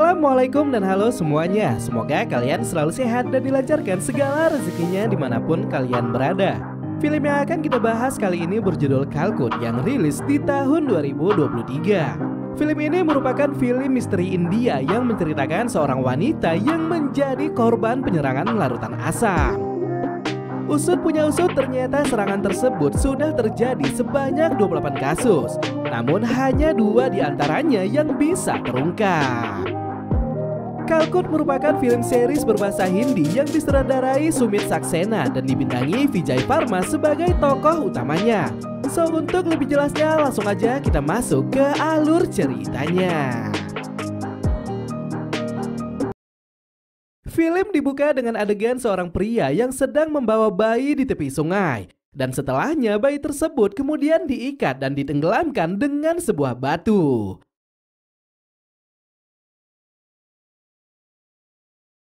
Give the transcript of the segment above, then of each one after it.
Assalamualaikum dan halo semuanya. Semoga kalian selalu sehat dan dilancarkan segala rezekinya dimanapun kalian berada. Film yang akan kita bahas kali ini berjudul Kalkut yang rilis di tahun 2023. Film ini merupakan film misteri India yang menceritakan seorang wanita yang menjadi korban penyerangan larutan asam. Usut punya usut, ternyata serangan tersebut sudah terjadi sebanyak 28 kasus. Namun hanya 2 diantaranya yang bisa terungkap. Kalkut merupakan film series berbahasa Hindi yang disutradarai Sumit Saxena dan dibintangi Vijay Varma sebagai tokoh utamanya. So, untuk lebih jelasnya langsung aja kita masuk ke alur ceritanya. Film dibuka dengan adegan seorang pria yang sedang membawa bayi di tepi sungai. Dan setelahnya bayi tersebut kemudian diikat dan ditenggelamkan dengan sebuah batu.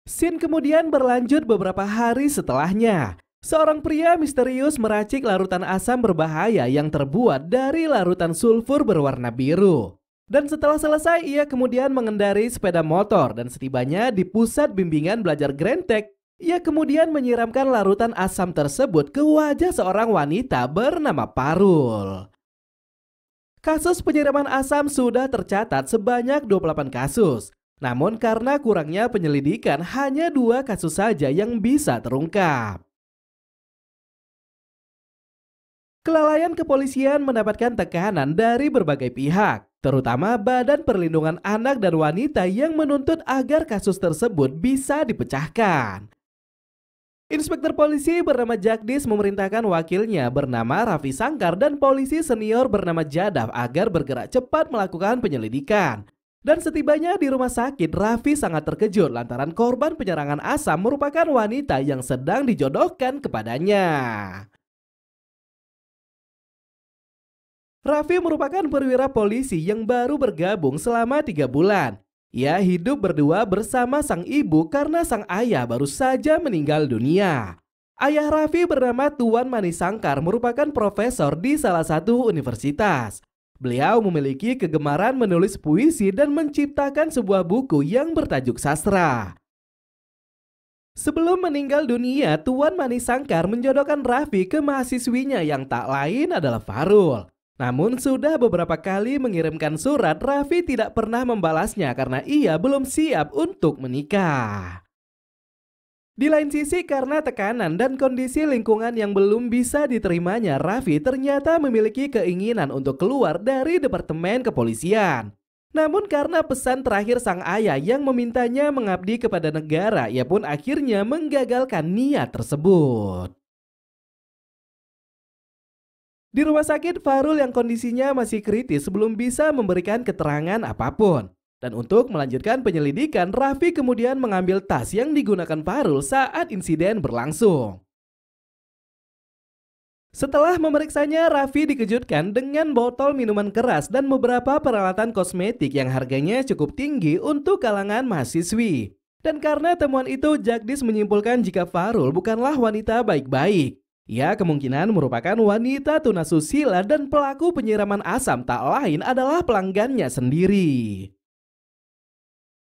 Scene kemudian berlanjut beberapa hari setelahnya. Seorang pria misterius meracik larutan asam berbahaya yang terbuat dari larutan sulfur berwarna biru. Dan setelah selesai, ia kemudian mengendarai sepeda motor dan setibanya di pusat bimbingan belajar Grantek, ia kemudian menyiramkan larutan asam tersebut ke wajah seorang wanita bernama Parul. Kasus penyiraman asam sudah tercatat sebanyak 28 kasus. Namun karena kurangnya penyelidikan, hanya 2 kasus saja yang bisa terungkap. Kelalaian kepolisian mendapatkan tekanan dari berbagai pihak, terutama Badan Perlindungan Anak dan Wanita yang menuntut agar kasus tersebut bisa dipecahkan. Inspektur polisi bernama Jagdish memerintahkan wakilnya bernama Raffi Shankar dan polisi senior bernama Jadav agar bergerak cepat melakukan penyelidikan. Dan setibanya di rumah sakit, Raffi sangat terkejut lantaran korban penyerangan asam merupakan wanita yang sedang dijodohkan kepadanya. Raffi merupakan perwira polisi yang baru bergabung selama 3 bulan. Ia hidup berdua bersama sang ibu karena sang ayah baru saja meninggal dunia. Ayah Raffi bernama Tuan Mani Shankar merupakan profesor di salah satu universitas. Beliau memiliki kegemaran menulis puisi dan menciptakan sebuah buku yang bertajuk sastra. Sebelum meninggal dunia, Tuan Mani Shankar menjodohkan Raffi ke mahasiswinya yang tak lain adalah Farul. Namun sudah beberapa kali mengirimkan surat, Raffi tidak pernah membalasnya karena ia belum siap untuk menikah. Di lain sisi, karena tekanan dan kondisi lingkungan yang belum bisa diterimanya, Raffi ternyata memiliki keinginan untuk keluar dari departemen kepolisian. Namun karena pesan terakhir sang ayah yang memintanya mengabdi kepada negara, ia pun akhirnya menggagalkan niat tersebut. Di rumah sakit, Farul yang kondisinya masih kritis belum bisa memberikan keterangan apapun. Dan untuk melanjutkan penyelidikan, Raffi kemudian mengambil tas yang digunakan Farul saat insiden berlangsung. Setelah memeriksanya, Raffi dikejutkan dengan botol minuman keras dan beberapa peralatan kosmetik yang harganya cukup tinggi untuk kalangan mahasiswi. Dan karena temuan itu, Jagdish menyimpulkan jika Farul bukanlah wanita baik-baik. Ia kemungkinan merupakan wanita tunasusila dan pelaku penyiraman asam tak lain adalah pelanggannya sendiri.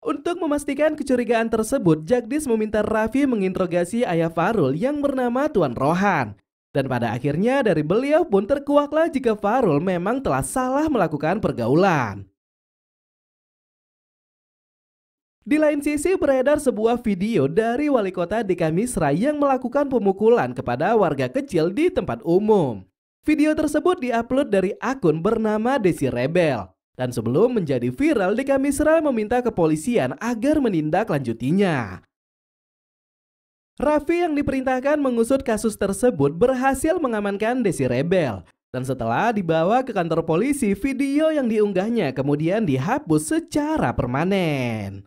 Untuk memastikan kecurigaan tersebut, Jagdish meminta Raffi menginterogasi ayah Farul yang bernama Tuan Rohan. Dan pada akhirnya dari beliau pun terkuaklah jika Farul memang telah salah melakukan pergaulan. Di lain sisi beredar sebuah video dari wali kota Deka Misra yang melakukan pemukulan kepada warga kecil di tempat umum. Video tersebut diupload dari akun bernama Desi Rebel. Dan sebelum menjadi viral, Deka Misra meminta kepolisian agar menindaklanjutinya. Raffi yang diperintahkan mengusut kasus tersebut berhasil mengamankan Desi Rebel. Dan setelah dibawa ke kantor polisi, video yang diunggahnya kemudian dihapus secara permanen.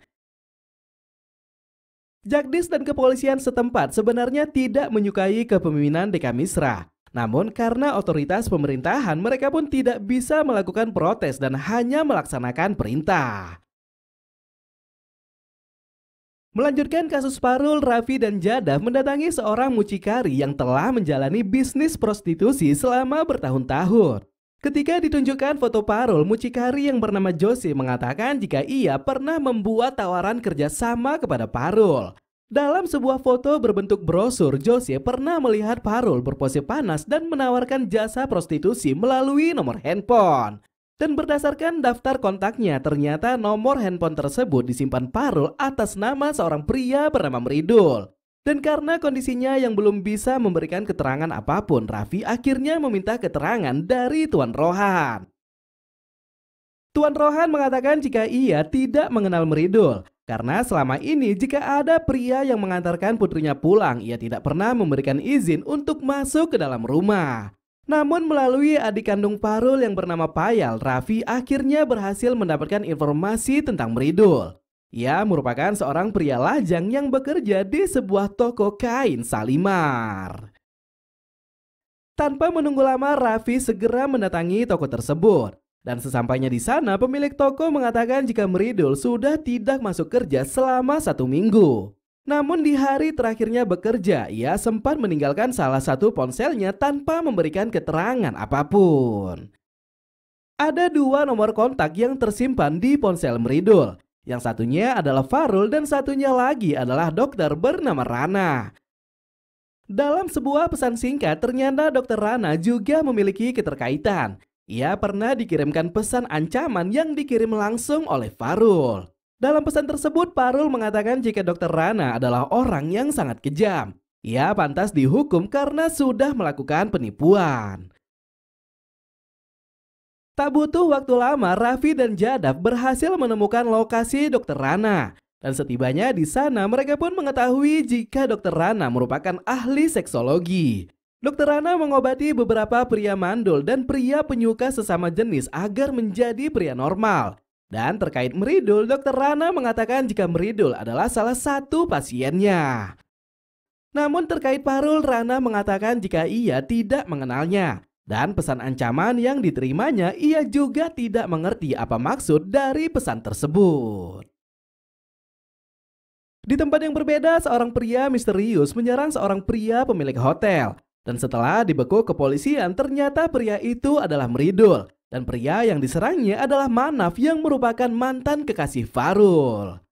Jagdish dan kepolisian setempat sebenarnya tidak menyukai kepemimpinan Deka Misra. Namun karena otoritas pemerintahan, mereka pun tidak bisa melakukan protes dan hanya melaksanakan perintah. Melanjutkan kasus Farul, Raffi dan Jadav mendatangi seorang mucikari yang telah menjalani bisnis prostitusi selama bertahun-tahun. Ketika ditunjukkan foto Parul, mucikari yang bernama Josie mengatakan jika ia pernah membuat tawaran kerjasama kepada Parul. Dalam sebuah foto berbentuk brosur, Josie pernah melihat Parul berpose panas dan menawarkan jasa prostitusi melalui nomor handphone. Dan berdasarkan daftar kontaknya, ternyata nomor handphone tersebut disimpan Parul atas nama seorang pria bernama Meridul. Dan karena kondisinya yang belum bisa memberikan keterangan apapun, Raffi akhirnya meminta keterangan dari Tuan Rohan. Tuan Rohan mengatakan jika ia tidak mengenal Meridul, karena selama ini jika ada pria yang mengantarkan putrinya pulang, ia tidak pernah memberikan izin untuk masuk ke dalam rumah. Namun melalui adik kandung Parul yang bernama Payal, Raffi akhirnya berhasil mendapatkan informasi tentang Meridul. Ia merupakan seorang pria lajang yang bekerja di sebuah toko kain Salimar. Tanpa menunggu lama, Raffi segera mendatangi toko tersebut. Dan sesampainya di sana, pemilik toko mengatakan jika Meridul sudah tidak masuk kerja selama 1 minggu. Namun di hari terakhirnya bekerja, ia sempat meninggalkan salah satu ponselnya tanpa memberikan keterangan apapun. Ada 2 nomor kontak yang tersimpan di ponsel Meridul. Yang satunya adalah Farul dan satunya lagi adalah dokter bernama Rana. Dalam sebuah pesan singkat, ternyata dokter Rana juga memiliki keterkaitan. Ia pernah dikirimkan pesan ancaman yang dikirim langsung oleh Farul. Dalam pesan tersebut, Farul mengatakan jika dokter Rana adalah orang yang sangat kejam. Ia pantas dihukum karena sudah melakukan penipuan. Tak butuh waktu lama, Raffi dan Jadaf berhasil menemukan lokasi dokter Rana. Dan setibanya di sana, mereka pun mengetahui jika dokter Rana merupakan ahli seksologi. Dokter Rana mengobati beberapa pria mandul dan pria penyuka sesama jenis agar menjadi pria normal. Dan terkait Meridul, dokter Rana mengatakan jika Meridul adalah salah satu pasiennya. Namun terkait Parul, Rana mengatakan jika ia tidak mengenalnya. Dan pesan ancaman yang diterimanya, ia juga tidak mengerti apa maksud dari pesan tersebut. Di tempat yang berbeda, seorang pria misterius menyerang seorang pria pemilik hotel. Dan setelah dibekuk kepolisian, ternyata pria itu adalah Meridul. Dan pria yang diserangnya adalah Manaf yang merupakan mantan kekasih Farul.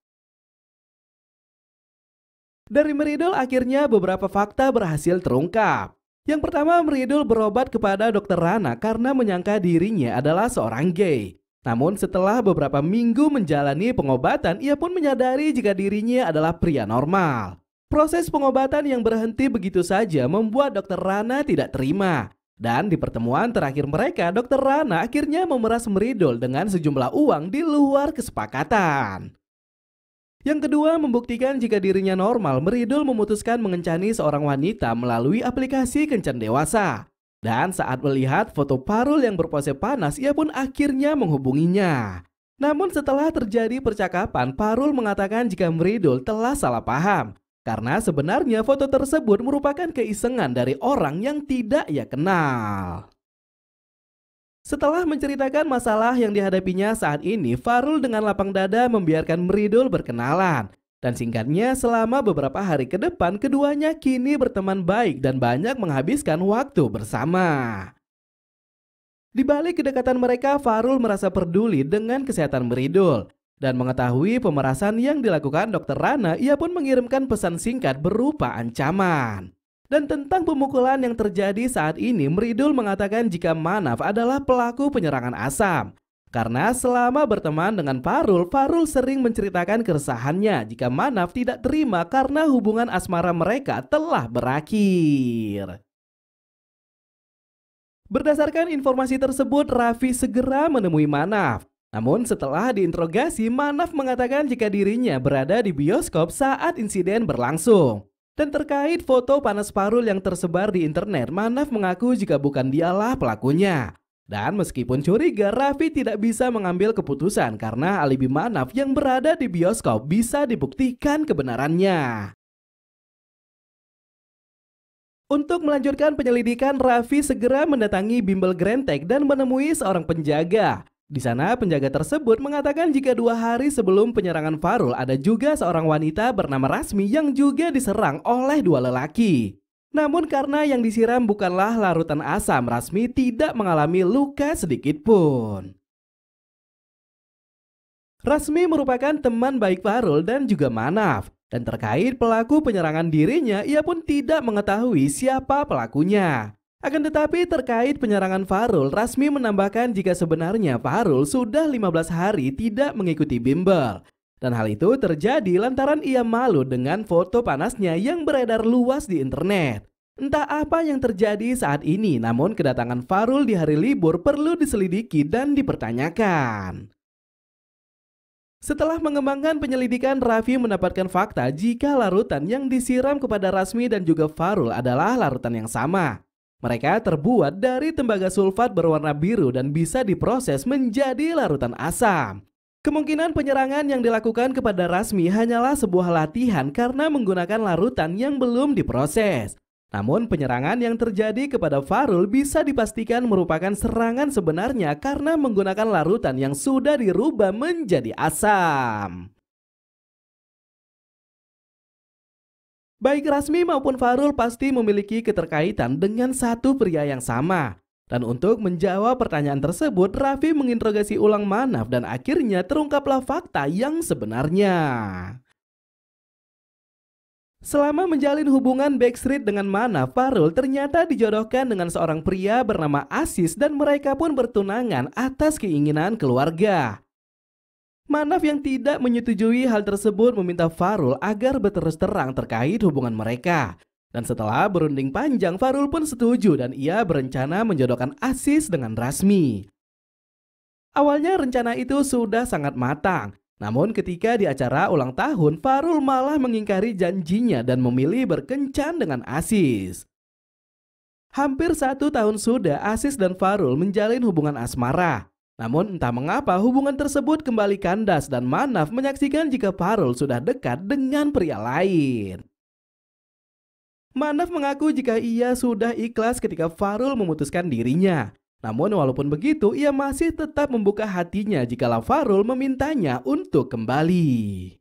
Dari Meridul akhirnya beberapa fakta berhasil terungkap. Yang pertama, Meridul berobat kepada dokter Rana karena menyangka dirinya adalah seorang gay. Namun setelah beberapa minggu menjalani pengobatan, ia pun menyadari jika dirinya adalah pria normal. Proses pengobatan yang berhenti begitu saja membuat dokter Rana tidak terima. Dan di pertemuan terakhir mereka, dokter Rana akhirnya memeras Meridul dengan sejumlah uang di luar kesepakatan. Yang kedua, membuktikan jika dirinya normal, Meridul memutuskan mengencani seorang wanita melalui aplikasi kencan dewasa. Dan saat melihat foto Parul yang berpose panas, ia pun akhirnya menghubunginya. Namun setelah terjadi percakapan, Parul mengatakan jika Meridul telah salah paham. Karena sebenarnya foto tersebut merupakan keisengan dari orang yang tidak ia kenal. Setelah menceritakan masalah yang dihadapinya saat ini, Farul dengan lapang dada membiarkan Meridul berkenalan. Dan singkatnya, selama beberapa hari ke depan, keduanya kini berteman baik dan banyak menghabiskan waktu bersama. Di balik kedekatan mereka, Farul merasa peduli dengan kesehatan Meridul. Dan mengetahui pemerasan yang dilakukan dokter Rana, ia pun mengirimkan pesan singkat berupa ancaman. Dan tentang pemukulan yang terjadi saat ini, Meridul mengatakan jika Manaf adalah pelaku penyerangan Asam. Karena selama berteman dengan Farul, Farul sering menceritakan keresahannya jika Manaf tidak terima karena hubungan asmara mereka telah berakhir. Berdasarkan informasi tersebut, Raffi segera menemui Manaf. Namun setelah diinterogasi, Manaf mengatakan jika dirinya berada di bioskop saat insiden berlangsung. Dan terkait foto panas Farul yang tersebar di internet, Manaf mengaku jika bukan dialah pelakunya. Dan meskipun curiga, Raffi tidak bisa mengambil keputusan karena alibi Manaf yang berada di bioskop bisa dibuktikan kebenarannya. Untuk melanjutkan penyelidikan, Raffi segera mendatangi bimbel Grantek dan menemui seorang penjaga. Di sana penjaga tersebut mengatakan jika 2 hari sebelum penyerangan Farul ada juga seorang wanita bernama Rasmi yang juga diserang oleh 2 lelaki. Namun karena yang disiram bukanlah larutan asam, Rasmi tidak mengalami luka sedikit pun. Rasmi merupakan teman baik Farul dan juga Manaf. Dan terkait pelaku penyerangan dirinya, ia pun tidak mengetahui siapa pelakunya. Akan tetapi terkait penyerangan Farul, Rasmi menambahkan jika sebenarnya Farul sudah 15 hari tidak mengikuti bimbel. Dan hal itu terjadi lantaran ia malu dengan foto panasnya yang beredar luas di internet. Entah apa yang terjadi saat ini, namun kedatangan Farul di hari libur perlu diselidiki dan dipertanyakan. Setelah mengembangkan penyelidikan, Raffi mendapatkan fakta jika larutan yang disiram kepada Rasmi dan juga Farul adalah larutan yang sama. Mereka terbuat dari tembaga sulfat berwarna biru dan bisa diproses menjadi larutan asam. Kemungkinan penyerangan yang dilakukan kepada Rasmi hanyalah sebuah latihan karena menggunakan larutan yang belum diproses. Namun penyerangan yang terjadi kepada Farul bisa dipastikan merupakan serangan sebenarnya karena menggunakan larutan yang sudah dirubah menjadi asam. Baik Rasmi maupun Farul pasti memiliki keterkaitan dengan satu pria yang sama. Dan untuk menjawab pertanyaan tersebut, Raffi menginterogasi ulang Manaf dan akhirnya terungkaplah fakta yang sebenarnya. Selama menjalin hubungan backstreet dengan Manaf, Farul ternyata dijodohkan dengan seorang pria bernama Aziz dan mereka pun bertunangan atas keinginan keluarga. Manaf yang tidak menyetujui hal tersebut meminta Farul agar berterus terang terkait hubungan mereka. Dan setelah berunding panjang, Farul pun setuju dan ia berencana menjodohkan Aziz dengan Rasmi. Awalnya rencana itu sudah sangat matang. Namun ketika di acara ulang tahun, Farul malah mengingkari janjinya dan memilih berkencan dengan Aziz. Hampir 1 tahun sudah Aziz dan Farul menjalin hubungan asmara. Namun entah mengapa hubungan tersebut kembali kandas dan Manaf menyaksikan jika Farul sudah dekat dengan pria lain. Manaf mengaku jika ia sudah ikhlas ketika Farul memutuskan dirinya. Namun walaupun begitu, ia masih tetap membuka hatinya jikalau Farul memintanya untuk kembali.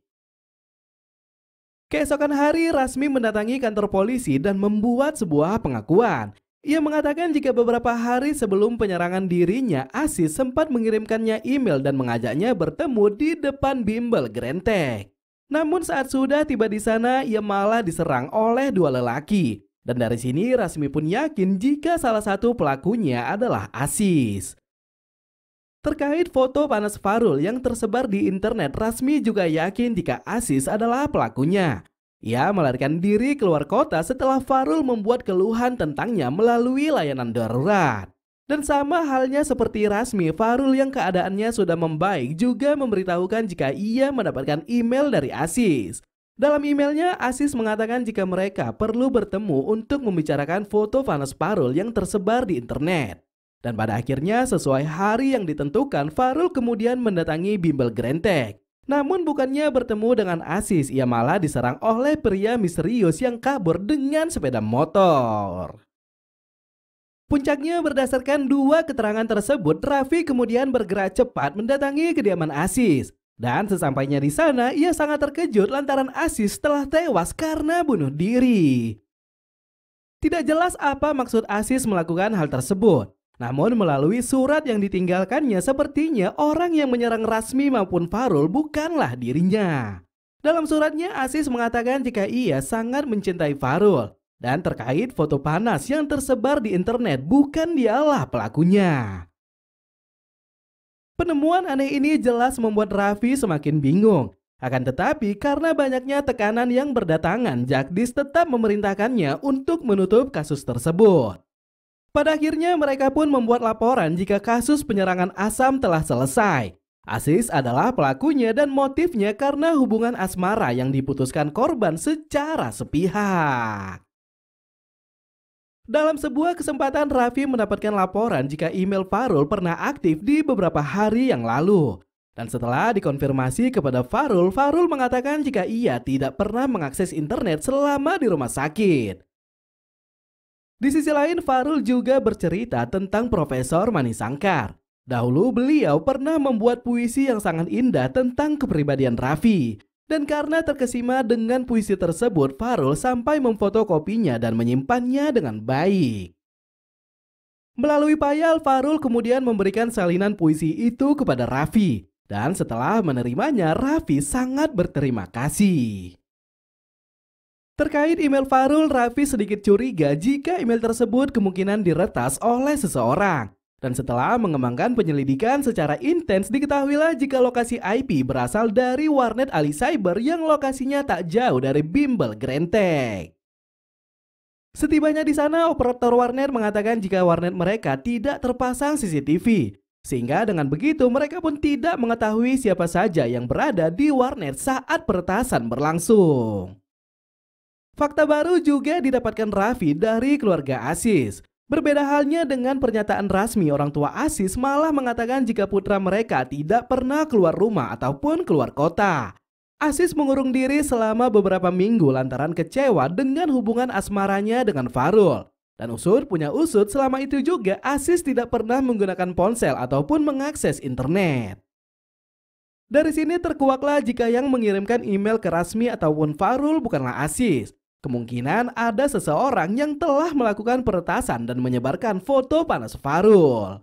Keesokan hari, Rasmi mendatangi kantor polisi dan membuat sebuah pengakuan. Ia mengatakan jika beberapa hari sebelum penyerangan dirinya, Aziz sempat mengirimkannya email dan mengajaknya bertemu di depan bimbel Grantek. Namun saat sudah tiba di sana, ia malah diserang oleh 2 lelaki. Dan dari sini Rasmi pun yakin jika salah satu pelakunya adalah Aziz. Terkait foto panas Farul yang tersebar di internet, Rasmi juga yakin jika Aziz adalah pelakunya. Ia melarikan diri keluar kota setelah Farul membuat keluhan tentangnya melalui layanan darurat. Dan sama halnya seperti Rasmi, Farul yang keadaannya sudah membaik juga memberitahukan jika ia mendapatkan email dari Aziz. Dalam emailnya, Aziz mengatakan jika mereka perlu bertemu untuk membicarakan foto panas Farul yang tersebar di internet. Dan pada akhirnya sesuai hari yang ditentukan, Farul kemudian mendatangi bimbel Grantek. Namun bukannya bertemu dengan Aziz, ia malah diserang oleh pria misterius yang kabur dengan sepeda motor. Puncaknya berdasarkan 2 keterangan tersebut, Raffi kemudian bergerak cepat mendatangi kediaman Aziz. Dan sesampainya di sana, ia sangat terkejut lantaran Aziz telah tewas karena bunuh diri. Tidak jelas apa maksud Aziz melakukan hal tersebut. Namun melalui surat yang ditinggalkannya, sepertinya orang yang menyerang Rasmi maupun Farul bukanlah dirinya. Dalam suratnya, Aziz mengatakan jika ia sangat mencintai Farul. Dan terkait foto panas yang tersebar di internet, bukan dialah pelakunya. Penemuan aneh ini jelas membuat Raffi semakin bingung. Akan tetapi karena banyaknya tekanan yang berdatangan, Jagdis tetap memerintahkannya untuk menutup kasus tersebut. Pada akhirnya mereka pun membuat laporan jika kasus penyerangan asam telah selesai. Aziz adalah pelakunya dan motifnya karena hubungan asmara yang diputuskan korban secara sepihak. Dalam sebuah kesempatan, Raffi mendapatkan laporan jika email Farul pernah aktif di beberapa hari yang lalu. Dan setelah dikonfirmasi kepada Farul, Farul mengatakan jika ia tidak pernah mengakses internet selama di rumah sakit. Di sisi lain, Farul juga bercerita tentang Profesor Manisangkar. Dahulu beliau pernah membuat puisi yang sangat indah tentang kepribadian Raffi. Dan karena terkesima dengan puisi tersebut, Farul sampai memfotokopinya dan menyimpannya dengan baik. Melalui file, Farul kemudian memberikan salinan puisi itu kepada Raffi. Dan setelah menerimanya, Raffi sangat berterima kasih. Terkait email Farul, Raffi sedikit curiga jika email tersebut kemungkinan diretas oleh seseorang. Dan setelah mengembangkan penyelidikan secara intens, diketahuilah jika lokasi IP berasal dari warnet Ali Cyber yang lokasinya tak jauh dari bimbel Greentek. Setibanya di sana, operator warnet mengatakan jika warnet mereka tidak terpasang CCTV. Sehingga dengan begitu mereka pun tidak mengetahui siapa saja yang berada di warnet saat peretasan berlangsung. Fakta baru juga didapatkan Raffi dari keluarga Aziz. Berbeda halnya dengan pernyataan rasmi, orang tua Aziz malah mengatakan jika putra mereka tidak pernah keluar rumah ataupun keluar kota. Aziz mengurung diri selama beberapa minggu lantaran kecewa dengan hubungan asmaranya dengan Farul. Dan usut punya usut, selama itu juga Aziz tidak pernah menggunakan ponsel ataupun mengakses internet. Dari sini terkuaklah jika yang mengirimkan email ke Rasmi ataupun Farul bukanlah Aziz. Kemungkinan ada seseorang yang telah melakukan peretasan dan menyebarkan foto panas Farul.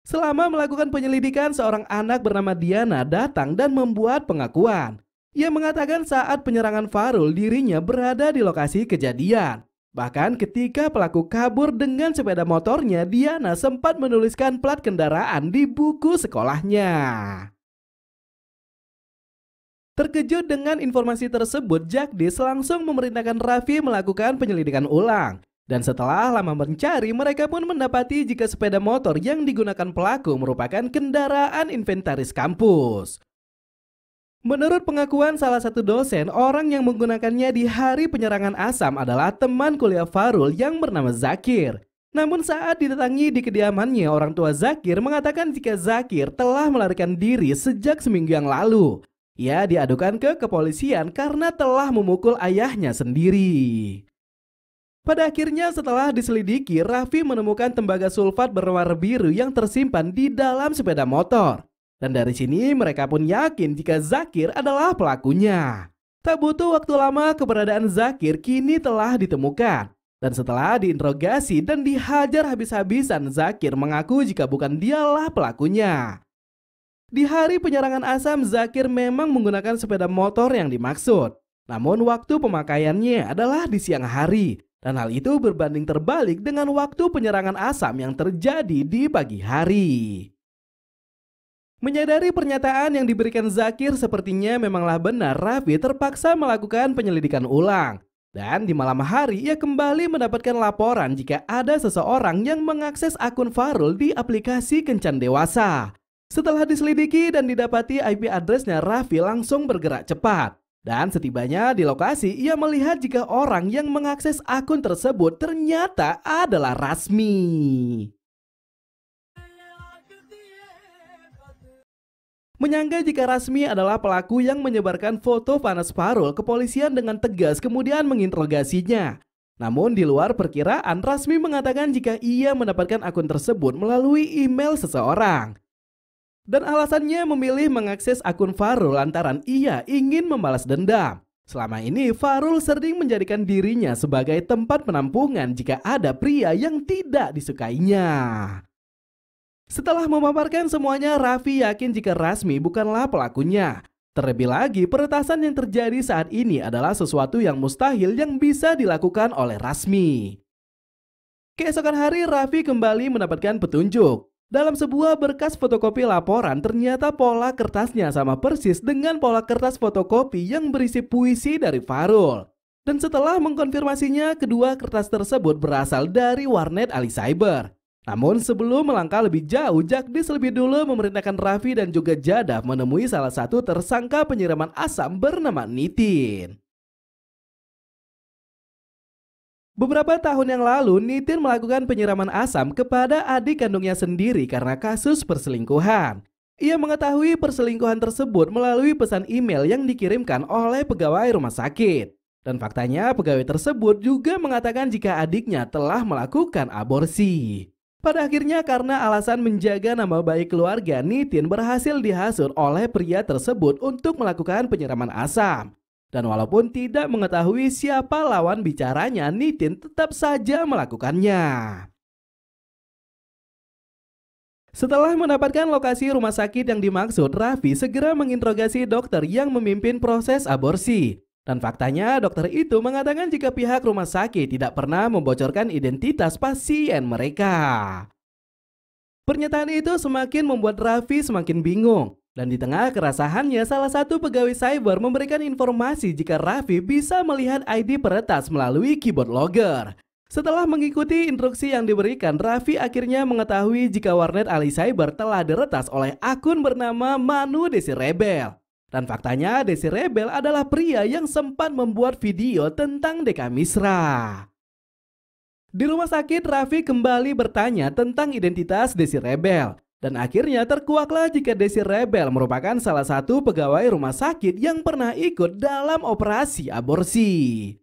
Selama melakukan penyelidikan, seorang anak bernama Diana datang dan membuat pengakuan. Ia mengatakan saat penyerangan Farul dirinya berada di lokasi kejadian. Bahkan ketika pelaku kabur dengan sepeda motornya, Diana sempat menuliskan plat kendaraan di buku sekolahnya. Terkejut dengan informasi tersebut, Jagdis langsung memerintahkan Raffi melakukan penyelidikan ulang. Dan setelah lama mencari, mereka pun mendapati jika sepeda motor yang digunakan pelaku merupakan kendaraan inventaris kampus. Menurut pengakuan salah satu dosen, orang yang menggunakannya di hari penyerangan Asam adalah teman kuliah Farul yang bernama Zakir. Namun saat didatangi di kediamannya, orang tua Zakir mengatakan jika Zakir telah melarikan diri sejak seminggu yang lalu. Ia diadukan ke kepolisian karena telah memukul ayahnya sendiri. Pada akhirnya setelah diselidiki, Raffi menemukan tembaga sulfat berwarna biru yang tersimpan di dalam sepeda motor. Dan dari sini mereka pun yakin jika Zakir adalah pelakunya. Tak butuh waktu lama, keberadaan Zakir kini telah ditemukan. Dan setelah diinterogasi dan dihajar habis-habisan, Zakir mengaku jika bukan dialah pelakunya. Di hari penyerangan Asam, Zakir memang menggunakan sepeda motor yang dimaksud. Namun waktu pemakaiannya adalah di siang hari. Dan hal itu berbanding terbalik dengan waktu penyerangan Asam yang terjadi di pagi hari. Menyadari pernyataan yang diberikan Zakir sepertinya memanglah benar, Raffi terpaksa melakukan penyelidikan ulang. Dan di malam hari ia kembali mendapatkan laporan jika ada seseorang yang mengakses akun Farul di aplikasi Kencan Dewasa. Setelah diselidiki dan didapati IP addressnya, Raffi langsung bergerak cepat. Dan setibanya di lokasi, ia melihat jika orang yang mengakses akun tersebut ternyata adalah Rasmi. Menyangka jika Rasmi adalah pelaku yang menyebarkan foto panas Farul, kepolisian dengan tegas kemudian menginterogasinya. Namun di luar perkiraan, Rasmi mengatakan jika ia mendapatkan akun tersebut melalui email seseorang. Dan alasannya memilih mengakses akun Farul lantaran ia ingin membalas dendam. Selama ini Farul sering menjadikan dirinya sebagai tempat penampungan jika ada pria yang tidak disukainya. Setelah memaparkan semuanya, Raffi yakin jika Rasmi bukanlah pelakunya. Terlebih lagi, peretasan yang terjadi saat ini adalah sesuatu yang mustahil yang bisa dilakukan oleh Rasmi. Keesokan hari, Raffi kembali mendapatkan petunjuk. Dalam sebuah berkas fotokopi laporan, ternyata pola kertasnya sama persis dengan pola kertas fotokopi yang berisi puisi dari Farul. Dan setelah mengkonfirmasinya, kedua kertas tersebut berasal dari warnet Ali Cyber. Namun sebelum melangkah lebih jauh, Jagdis lebih dulu memerintahkan Raffi dan juga Jadah menemui salah satu tersangka penyiraman Asam bernama Nitin. Beberapa tahun yang lalu, Nitin melakukan penyiraman asam kepada adik kandungnya sendiri karena kasus perselingkuhan. Ia mengetahui perselingkuhan tersebut melalui pesan email yang dikirimkan oleh pegawai rumah sakit. Dan faktanya pegawai tersebut juga mengatakan jika adiknya telah melakukan aborsi. Pada akhirnya karena alasan menjaga nama baik keluarga, Nitin berhasil dihasut oleh pria tersebut untuk melakukan penyiraman asam. Dan walaupun tidak mengetahui siapa lawan bicaranya, Nitin tetap saja melakukannya. Setelah mendapatkan lokasi rumah sakit yang dimaksud, Raffi segera menginterogasi dokter yang memimpin proses aborsi. Dan faktanya dokter itu mengatakan jika pihak rumah sakit tidak pernah membocorkan identitas pasien mereka. Pernyataan itu semakin membuat Raffi semakin bingung. Dan di tengah kerasahannya, salah satu pegawai cyber memberikan informasi jika Raffi bisa melihat ID peretas melalui keyboard logger. Setelah mengikuti instruksi yang diberikan, Raffi akhirnya mengetahui jika warnet Ali Cyber telah diretas oleh akun bernama Manu Desi Rebel. Dan faktanya Desi Rebel adalah pria yang sempat membuat video tentang Deka Misra. Di rumah sakit, Raffi kembali bertanya tentang identitas Desi Rebel. Dan akhirnya terkuaklah jika Desi Rebel merupakan salah satu pegawai rumah sakit yang pernah ikut dalam operasi aborsi.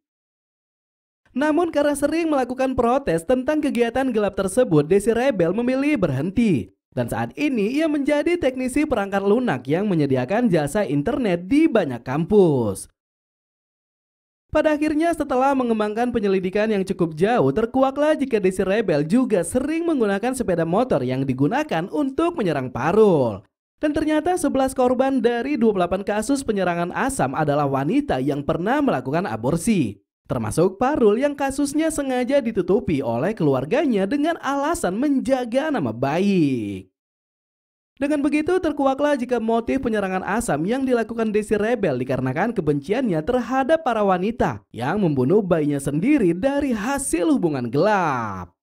Namun karena sering melakukan protes tentang kegiatan gelap tersebut, Desi Rebel memilih berhenti. Dan saat ini ia menjadi teknisi perangkat lunak yang menyediakan jasa internet di banyak kampus. Pada akhirnya setelah mengembangkan penyelidikan yang cukup jauh, terkuaklah jika Desi Rebel juga sering menggunakan sepeda motor yang digunakan untuk menyerang Farul. Dan ternyata 11 korban dari 28 kasus penyerangan asam adalah wanita yang pernah melakukan aborsi. Termasuk Farul yang kasusnya sengaja ditutupi oleh keluarganya dengan alasan menjaga nama baik. Dengan begitu terkuaklah jika motif penyerangan asam yang dilakukan Desi Rebel dikarenakan kebenciannya terhadap para wanita yang membunuh bayinya sendiri dari hasil hubungan gelap.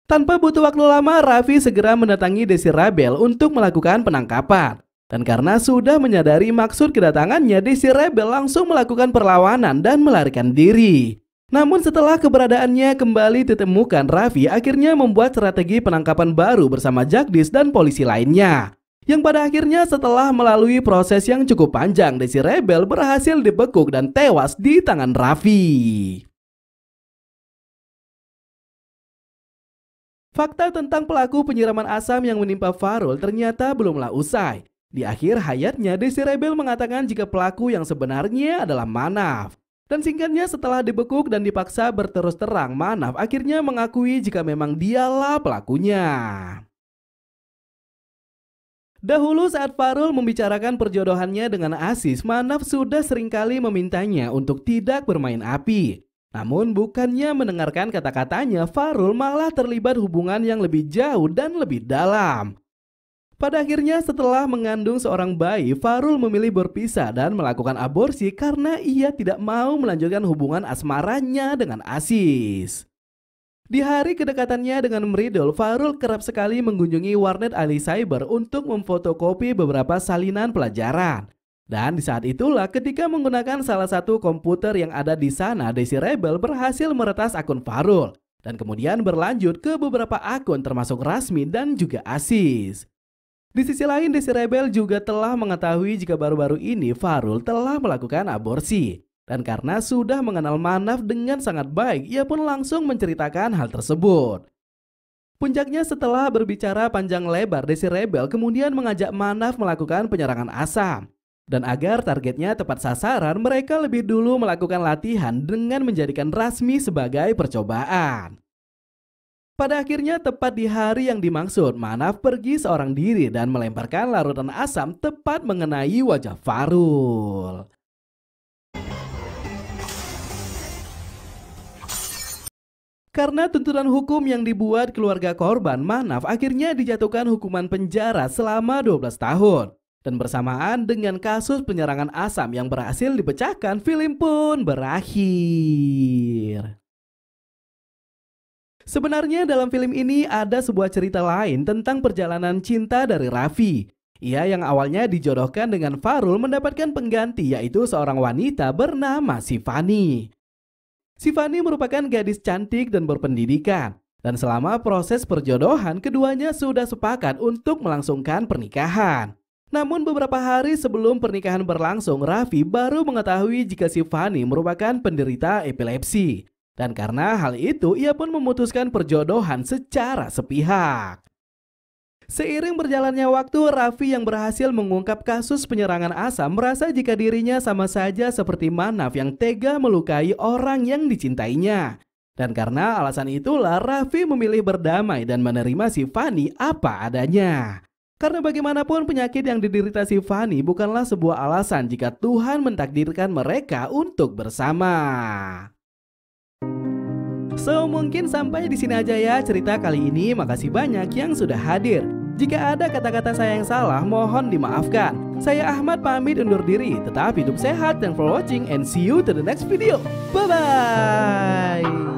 Tanpa butuh waktu lama, Raffi segera mendatangi Desi Rebel untuk melakukan penangkapan. Dan karena sudah menyadari maksud kedatangannya, Desi Rebel langsung melakukan perlawanan dan melarikan diri. Namun setelah keberadaannya kembali ditemukan, Raffi akhirnya membuat strategi penangkapan baru bersama Jagdis dan polisi lainnya. Yang pada akhirnya setelah melalui proses yang cukup panjang, Desi Rebel berhasil dibekuk dan tewas di tangan Raffi. Fakta tentang pelaku penyiraman asam yang menimpa Farul ternyata belumlah usai. Di akhir hayatnya, Desi Rebel mengatakan jika pelaku yang sebenarnya adalah Manaf. Dan singkatnya setelah dibekuk dan dipaksa berterus terang, Manaf akhirnya mengakui jika memang dialah pelakunya. Dahulu saat Farul membicarakan perjodohannya dengan Aziz, Manaf sudah seringkali memintanya untuk tidak bermain api. Namun bukannya mendengarkan kata-katanya, Farul malah terlibat hubungan yang lebih jauh dan lebih dalam. Pada akhirnya setelah mengandung seorang bayi, Farul memilih berpisah dan melakukan aborsi karena ia tidak mau melanjutkan hubungan asmaranya dengan Aziz. Di hari kedekatannya dengan Mridul, Farul kerap sekali mengunjungi warnet Ali Cyber untuk memfotokopi beberapa salinan pelajaran. Dan di saat itulah ketika menggunakan salah satu komputer yang ada di sana, Desi Rebel berhasil meretas akun Farul. Dan kemudian berlanjut ke beberapa akun termasuk Rasmi dan juga Aziz. Di sisi lain, Desi Rebel juga telah mengetahui jika baru-baru ini Farul telah melakukan aborsi. Dan karena sudah mengenal Manaf dengan sangat baik, ia pun langsung menceritakan hal tersebut. Puncaknya setelah berbicara panjang lebar, Desi Rebel kemudian mengajak Manaf melakukan penyerangan asam. Dan agar targetnya tepat sasaran, mereka lebih dulu melakukan latihan dengan menjadikan Rasmi sebagai percobaan. Pada akhirnya tepat di hari yang dimaksud, Manaf pergi seorang diri dan melemparkan larutan asam tepat mengenai wajah Farul. Karena tuntutan hukum yang dibuat keluarga korban, Manaf akhirnya dijatuhkan hukuman penjara selama 12 tahun. Dan bersamaan dengan kasus penyerangan asam yang berhasil dipecahkan, film pun berakhir. Sebenarnya dalam film ini ada sebuah cerita lain tentang perjalanan cinta dari Raffi. Ia yang awalnya dijodohkan dengan Farul mendapatkan pengganti, yaitu seorang wanita bernama Sifani. Sifani merupakan gadis cantik dan berpendidikan. Dan selama proses perjodohan, keduanya sudah sepakat untuk melangsungkan pernikahan. Namun beberapa hari sebelum pernikahan berlangsung, Raffi baru mengetahui jika Sifani merupakan penderita epilepsi. Dan karena hal itu, ia pun memutuskan perjodohan secara sepihak. Seiring berjalannya waktu, Raffi yang berhasil mengungkap kasus penyerangan Asam merasa jika dirinya sama saja seperti Manaf yang tega melukai orang yang dicintainya. Dan karena alasan itulah Raffi memilih berdamai dan menerima si Fanny apa adanya. Karena bagaimanapun penyakit yang diderita si Fanny bukanlah sebuah alasan jika Tuhan mentakdirkan mereka untuk bersama. So, mungkin sampai di sini aja ya cerita kali ini. Makasih banyak yang sudah hadir. Jika ada kata-kata saya yang salah, mohon dimaafkan. Saya Ahmad pamit undur diri. Tetap hidup sehat, thanks for watching and see you to the next video. Bye-bye.